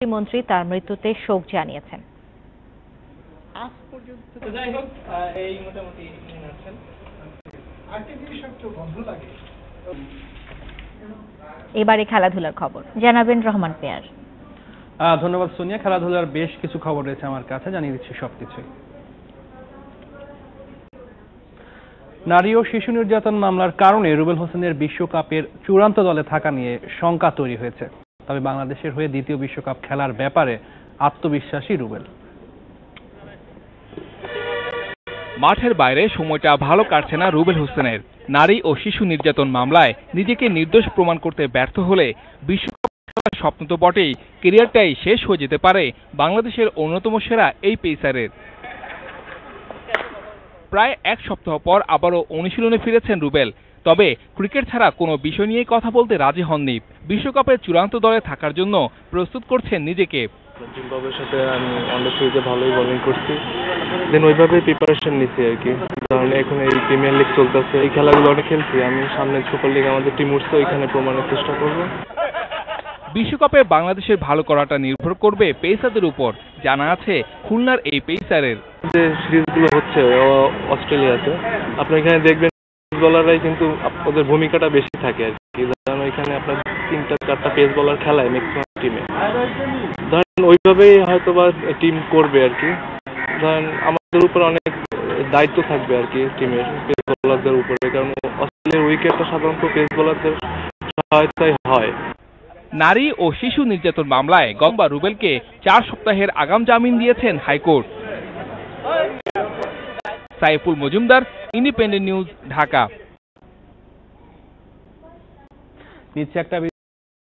মন্ত্রী তার মৃত্যুতে শোক জানিয়েছেন। আজ পর্যন্ত যাই হোক এই মোটামুটি আছেন এবারে খেলাধুলার খবর জানাবেন রহমান পেয়ার। ধন্যবাদ সোনিয়া। খেলাধুলার বেশ কিছু খবর রয়েছে আমার কাছে, জানিয়ে দিচ্ছি সবকিছুই। নারী ও শিশু নির্যাতন মামলার কারণে রুবেল হোসেনের বিশ্বকাপের চূড়ান্ত দলে থাকা নিয়ে শঙ্কা তৈরি হয়েছে। তবে বাংলাদেশের হয়ে দ্বিতীয় বিশ্বকাপ খেলার ব্যাপারে আত্মবিশ্বাসী রুবেল। মাঠের বাইরে সময়টা ভালো কাটছে না রুবেল হোসেনের। নারী ও শিশু নির্যাতন মামলায় নিজেকে নির্দোষ প্রমাণ করতে ব্যর্থ হলে বিশ্বকাপ খেলার স্বপ্ন তো বটেই, ক্যারিয়ারটাই শেষ হয়ে যেতে পারে বাংলাদেশের অন্যতম সেরা এই পেসারের। প্রায় এক সপ্তাহ পর আবারও অনুশীলনে ফিরেছেন রুবেল। তবে ক্রিকেট ছাড়া কোনো বিষয় নিয়ে কথা বলতে রাজি হননি। বিশ্বকাপের চূড়ান্ত দলে থাকার জন্য প্রস্তুত করছেন নিজেকে। জিম্বাবুয়ের সাথে আমি ওয়ানডে সিরিজে ভালোই বোলিং করছি, দেন ওইভাবেই প্রিপারেশন নিচ্ছি আর কি। কারণ এখন এই প্রিমিয়ার লিগ চলতেছে, এই খেলাগুলো অনেক খেলছি আমি। সামনে সুপার লিগ আমাদের টিম উঠছে, ওইখানে প্রমাণের চেষ্টা করবো। বিশ্বকাপে বাংলাদেশের ভালো করাটা নির্ভর করবে পেসারদের উপর, জানা আছে খুলনার এই পেসারের। যে সিরিজগুলো হচ্ছে অস্ট্রেলিয়াতে, আপনি এখানে দেখবেন বলাররাই কিন্তু ওদের ভূমিকাটা বেশি থাকে আর কি। ধরেন ওইখানে আপনার 3-4টা পেস বলার খেলায় ম্যাক্সিমাম টিমে, ধরেন ওইভাবেই হয়তো বা টিম করবে আর কি। ধরেন আমাদের উপর অনেক দায়িত্ব থাকবে আর কি টিমের পেস বোলারদের উপরে, কারণ অস্ট্রেলিয়ার উইকেটটা সাধারণত পেস বোলারদের সহায়তায় হয়। নারী ও শিশু নির্যাতন মামলায় গতবার রুবেলকে 4 সপ্তাহের আগাম জামিন দিয়েছেন high court. Saiful Majumdar, independent news, Dhaka. নিচ্ছে একটা